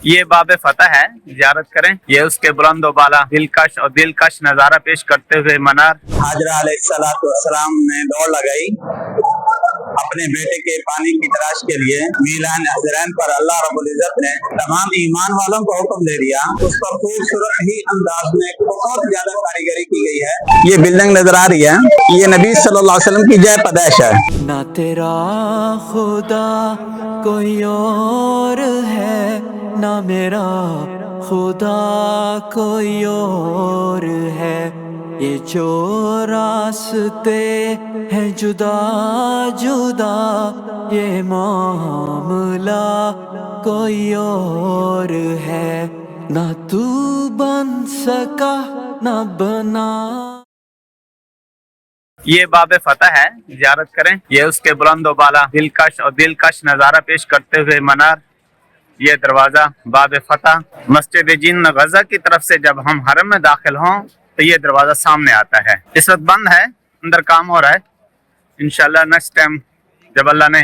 یہ باب فتح ہے، زیارت کریں۔ یہ اس کے بلند و بالا دلکش نظارہ پیش کرتے ہوئے منار۔ حاجرہ علیہ السلام نے دوڑ لگائی اپنے بیٹے کے پانی کی تلاش کے لیے۔ میلان حضرین پر اللہ رب العزت نے تمام ایمان والوں کو حکم دے دیا، اس پر خوبصورت ہی انداز میں بہت زیادہ کاریگری کی گئی ہے۔ یہ بلڈنگ نظر آ رہی ہے، یہ نبی صلی اللہ علیہ وسلم کی جے پیدائش ہے۔ نہ تیرا خدا کوئی اور ہے، نہ میرا خدا کوئی اور ہے، یہ جو راستے ہیں جدا جدا، یہ معاملہ کوئی اور ہے، نہ تو بن سکا نہ بنا۔ یہ باب فتح ہے، زیارت کریں۔ یہ اس کے بلند و بالا دلکش نظارہ پیش کرتے ہوئے منار۔ یہ دروازہ باب فتح مسجد جن غزہ کی طرف سے جب ہم حرم میں داخل ہوں تو یہ دروازہ سامنے آتا ہے۔ اس وقت بند ہے، اندر کام ہو رہا ہے۔ انشاءاللہ نیکسٹ ٹائم جب اللہ نے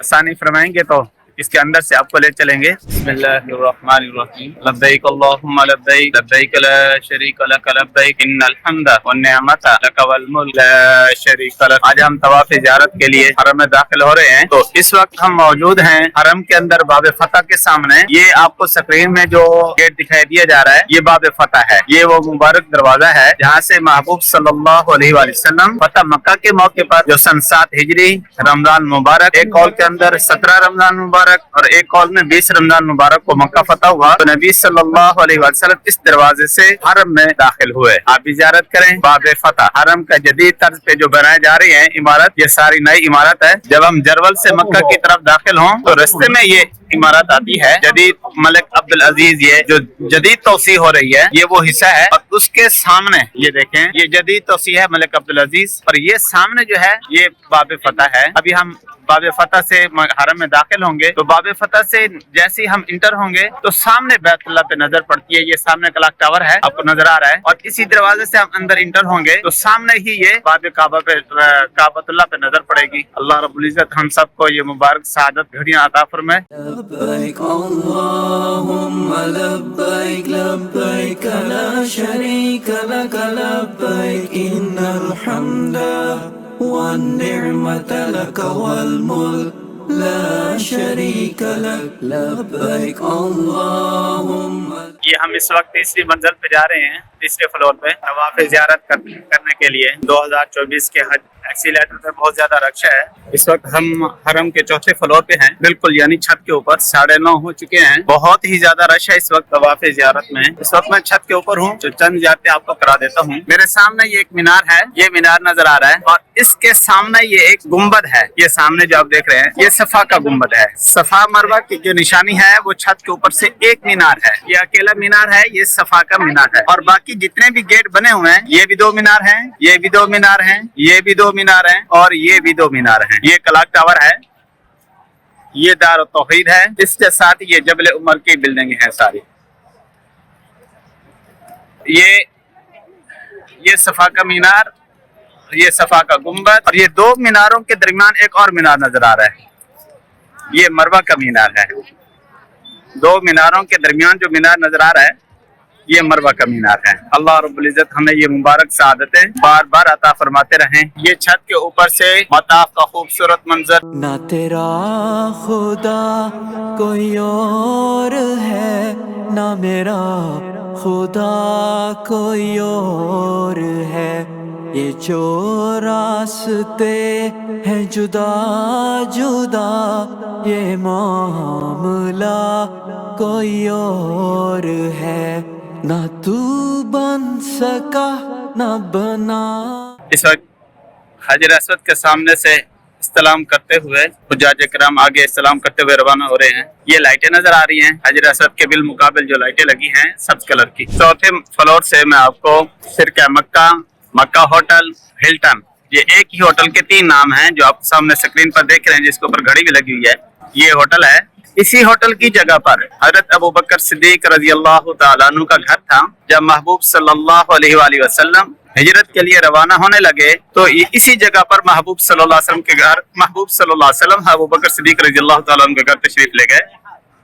آسانی فرمائیں گے تو اس کے اندر سے آپ کو لے چلیں گے۔ بسم اللہ الرحمن الرحیم، لبیک اللہم لبیک، لبیک لا شریک لک لبیک، ان الحمد والنعمت لک والملک لا شریک لک۔ آج ہم طواف زیارت کے لیے حرم میں داخل ہو رہے ہیں، تو اس وقت ہم موجود ہیں حرم کے اندر باب فتح کے سامنے۔ یہ آپ کو سکرین میں جو گیٹ دکھائی دیا جا رہا ہے یہ باب فتح ہے۔ یہ وہ مبارک دروازہ ہے جہاں سے محبوب صلی اللہ علیہ وآلہ وسلم فتح مکہ کے موقع پر جو سن 7 ہجری رمضان مبارک، ایک قول کے اندر 17 رمضان مبارک اور ایک قول میں 20 رمضان مبارک کو مکہ فتح ہوا، تو نبی صلی اللہ علیہ وسلم اس دروازے سے حرم میں داخل ہوئے۔ آپ بھی زیارت کریں باب فتح۔ حرم کا جدید طرز پہ جو بنائے جا رہی ہیں عمارت، یہ ساری نئی عمارت ہے۔ جب ہم جرول سے مکہ کی طرف داخل ہوں تو رستے میں یہ عمارت آتی ہے جدید ملک عبدالعزیز، یہ جو جدید توسیع ہو رہی ہے یہ وہ حصہ ہے، اور اس کے سامنے یہ دیکھیں یہ جدید توسیع ہے ملک عبدالعزیز، اور یہ سامنے جو ہے یہ باب فتح ہے۔ ابھی ہم باب فتح سے حرم میں داخل ہوں گے تو باب فتح سے جیسے ہی ہم انٹر ہوں گے تو سامنے بیت اللہ پہ نظر پڑتی ہے۔ یہ سامنے کلاک ٹاور ہے، آپ کو نظر آ رہا ہے، اور اسی دروازے سے ہم اندر انٹر ہوں گے تو سامنے ہی یہ باب کعبۃ اللہ پہ نظر پڑے گی۔ اللہ رب العزت ہم سب کو یہ مبارک سعادت گھڑیاں عطا فرمائے۔ لبیک اللہم لبیک، لبیک لا شریک لک لبیک، ان الحمد والنعمت لک والملک لا شریک لک، لبیک اللہم۔ یہ ہم اس وقت تیسری منزل پہ جا رہے ہیں، تیسرے فلور پہ طواف زیارت کرنے کے لیے۔ 2024 کے حج ایکسیلیٹر پہ بہت زیادہ رش ہے۔ اس وقت ہم حرم کے چوتھے فلور پہ ہیں، بالکل یعنی چھت کے اوپر 9:30 ہو چکے ہیں۔ بہت ہی زیادہ رش ہے اس وقت طواف زیارت میں۔ اس وقت میں چھت کے اوپر ہوں، جو چند زیارتیں آپ کو کرا دیتا ہوں۔ میرے سامنے یہ ایک مینار ہے، یہ مینار نظر آ رہا ہے، اور اس کے سامنے یہ ایک گنبد ہے۔ یہ سامنے جو آپ دیکھ رہے ہیں یہ صفا کا گنبد ہے۔ صفا مروہ کی جو نشانی ہے وہ چھت کے اوپر سے ایک مینار ہے، یہ اکیلا مینار ہے، یہ صفا کا مینار ہے، اور باقی جتنے بھی گیٹ بنے ہوئے ہیں یہ بھی 2 مینار ہیں، یہ بھی 2 مینار ہیں، یہ بھی 2 مینار ہیں، اور یہ بھی 2 مینار ہیں۔ یہ کلاک ٹاور ہے، یہ دار التوحید ہے، اس کے ساتھ یہ جبل عمر کی بلڈنگ ہیں ساری۔ یہ صفا کا مینار، یہ صفا کا گنبد، اور یہ 2 میناروں کے درمیان ایک اور مینار نظر آ رہا ہے، یہ مروہ کا مینار ہے۔ 2 میناروں کے درمیان جو مینار نظر آ رہا ہے یہ مروہ کا مینار ہے۔ اللہ رب العزت ہمیں یہ مبارک سعادتیں بار بار عطا فرماتے رہیں۔ یہ چھت کے اوپر سے مطاف کا خوبصورت منظر۔ نہ تیرا خدا کوئی اور ہے، نہ میرا خدا کوئی اور ہے، یہ جو راستے ہیں جدا جدا، یہ معاملہ کوئی اور ہے، نہ تو بن سکا نہ بنا۔ اس وقت حجر اسود کے سامنے سے استلام کرتے ہوئے حجاج کرام آگے استلام کرتے ہوئے روانہ ہو رہے ہیں۔ یہ لائٹیں نظر آ رہی ہیں حجر اسود کے بالمقابل جو لائٹیں لگی ہیں سبز کلر کی۔ چوتھے فلور سے میں آپ کو شرکہ مکہ ہوٹل، ہلٹن، یہ ایک ہی ہوٹل کے 3 نام ہیں جو آپ سامنے سکرین پر دیکھ رہے ہیں، جس کے اوپر گھڑی بھی لگی ہوئی ہے۔ یہ ہوٹل ہے، اسی ہوٹل کی جگہ پر حضرت ابوبکر صدیق رضی اللہ تعالیٰ عنہ کا گھر تھا۔ جب محبوب صلی اللہ علیہ وآلہ وسلم ہجرت کے لیے روانہ ہونے لگے تو اسی جگہ پر محبوب صلی اللہ علیہ وسلم کے گھر، محبوب صلی اللہ علیہ وسلم ابوبکر صدیق رضی اللہ تعالیٰ عنہ کے گھر تشریف لے گئے،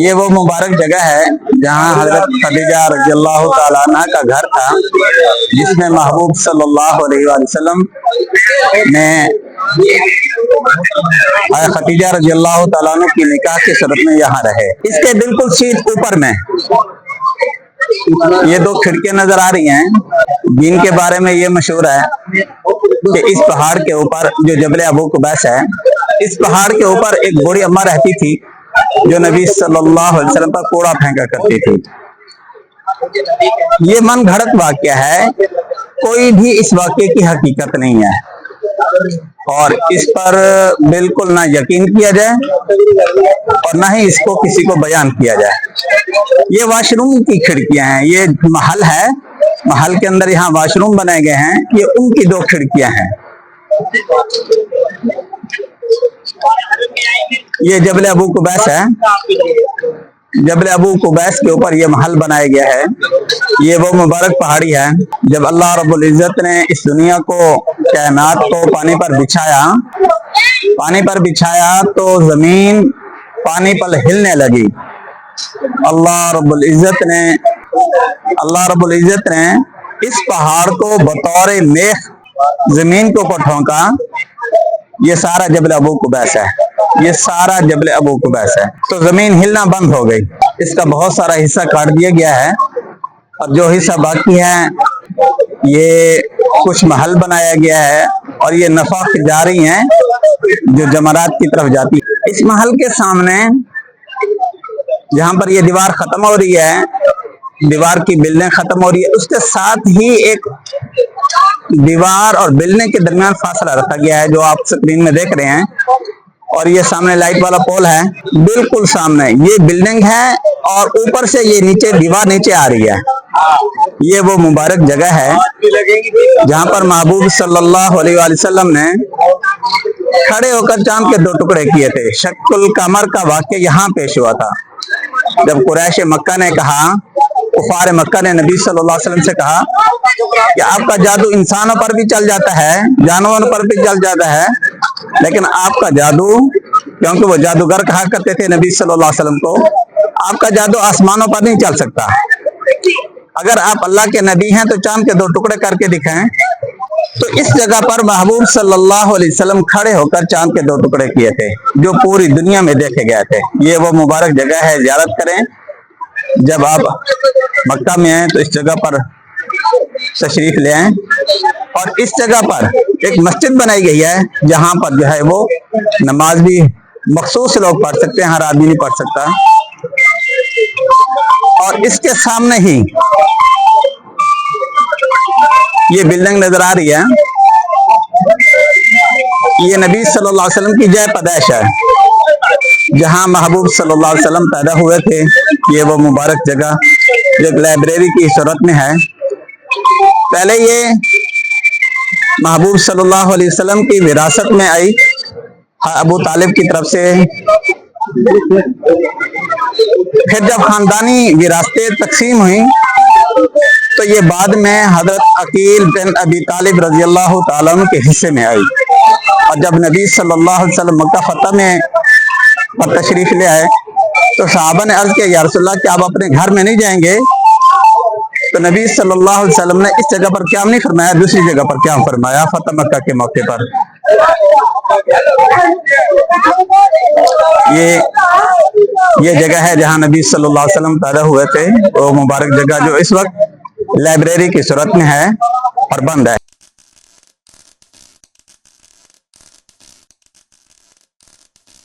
یہ وہ مبارک جگہ ہے جہاں حضرت خدیجہ رضی اللہ تعالیٰ عنہ کا گھر تھا، جس میں محبوب صلی اللہ علیہ وآلہ وسلم نے خدیجہ رضی اللہ تعالیٰ عنہ کی نکاح کی صورت میں یہاں رہے۔ اس کے بالکل سیدھ اوپر میں یہ دو کھڑکیاں نظر آ رہی ہیں۔ دین کے بارے میں یہ مشہور ہے کہ اس پہاڑ کے اوپر جو جبل ابو قبیس ہے، اس پہاڑ کے اوپر ایک بوڑھی اماں رہتی تھی جو نبی صلی اللہ علیہ وسلم پر کوڑا پھینکا کرتی تھی۔ یہ من گھڑت واقعہ ہے، کوئی بھی اس واقعے کی حقیقت نہیں ہے اور اس پر بالکل نہ یقین کیا جائے اور نہ ہی اس کو کسی کو بیان کیا جائے۔ یہ واش روم کی کھڑکیاں ہیں، یہ محل ہے، محل کے اندر یہاں واش روم بنائے گئے ہیں، یہ ان کی دو کھڑکیاں ہیں۔ یہ جبل ابو قبیس ہے، جبل ابو قبیس کے اوپر یہ محل بنایا گیا ہے۔ یہ وہ مبارک پہاڑی ہے جب اللہ رب العزت نے اس دنیا کو، کائنات کو پانی پر بچھایا تو زمین پانی پر ہلنے لگی۔ اللہ رب العزت نے اس پہاڑ کو بطور میخ زمین کو ٹھونکا۔ یہ سارا جبل ابو قبیس ہے، یہ سارا جبل ابو قبیس ہے۔ تو زمین ہلنا بند ہو گئی، اس کا بہت سارا حصہ کاٹ دیا گیا ہے اور جو حصہ باقی ہے یہ کچھ محل بنایا گیا ہے اور یہ نفع جاری ہیں جو جمرات کی طرف جاتی ہے۔ اس محل کے سامنے جہاں پر یہ دیوار ختم ہو رہی ہے، دیوار کی بلڈنگ ختم ہو رہی ہے، اس کے ساتھ ہی ایک دیوار اور بلڈنگ کے درمیان فاصلہ رکھا گیا ہے جو آپ اسکرین میں دیکھ رہے ہیں۔ اور یہ سامنے لائٹ والا پول ہے، بالکل سامنے یہ بلڈنگ ہے اور اوپر سے یہ نیچے دیوار نیچے آ رہی ہے۔ یہ وہ مبارک جگہ ہے جہاں پر محبوب صلی اللہ علیہ وآلہ وسلم نے کھڑے ہو کر چاند کے دو ٹکڑے کیے تھے۔ شق القمر کا واقعہ یہاں پیش ہوا تھا جب قریش مکہ نے کہا، کفار مکہ نے نبی صلی اللہ علیہ وسلم سے کہا کہ آپ کا جادو انسانوں پر بھی چل جاتا ہے، جانوروں پر بھی چل جاتا ہے، لیکن آپ کا جادو، کیونکہ وہ جادوگر کہا کرتے تھے نبی صلی اللہ علیہ وسلم کو، آپ کا جادو آسمانوں پر نہیں چل سکتا۔ اگر آپ اللہ کے نبی ہیں تو چاند کے دو ٹکڑے کر کے دکھائیں۔ تو اس جگہ پر محبوب صلی اللہ علیہ وسلم کھڑے ہو کر چاند کے دو ٹکڑے کیے تھے جو پوری دنیا میں دیکھے گئے تھے۔ یہ وہ مبارک جگہ ہے، زیارت کریں۔ جب آپ مکہ میں آئیں تو اس جگہ پر تشریف لے آئیں اور اس جگہ پر ایک مسجد بنائی گئی ہے جہاں پر جو ہے وہ نماز بھی مخصوص لوگ پڑھ سکتے ہیں، ہر آدمی نہیں پڑھ سکتا۔ اور اس کے سامنے ہی یہ بلڈنگ نظر آ رہی ہے، یہ نبی صلی اللہ علیہ وسلم کی جائے پیدائش ہے جہاں محبوب صلی اللہ علیہ وسلم پیدا ہوئے تھے۔ یہ وہ مبارک جگہ جو ایک لائبریری کی صورت میں ہے۔ پہلے یہ محبوب صلی اللہ علیہ وسلم کی وراثت میں آئی ابو طالب کی طرف سے، پھر جب خاندانی وراثتیں تقسیم ہوئی تو یہ بعد میں حضرت عقیل بن ابی طالب رضی اللہ تعالیٰ عنہ کے حصے میں آئی۔ اور جب نبی صلی اللہ علیہ وسلم مکہ فتح میں پر تشریف لے آئے تو صحابہ نے عرض کیا، یا رسول اللہ کیا آپ اپنے گھر میں نہیں جائیں گے؟ تو نبی صلی اللہ علیہ وسلم نے اس جگہ پر قیام نہیں فرمایا، دوسری جگہ پر قیام فرمایا فتح مکہ کے موقع پر۔ یہ جگہ ہے جہاں نبی صلی اللہ علیہ وسلم پیدا ہوئے تھے، وہ مبارک جگہ جو اس وقت لائبریری کی صورت میں ہے اور بند ہے۔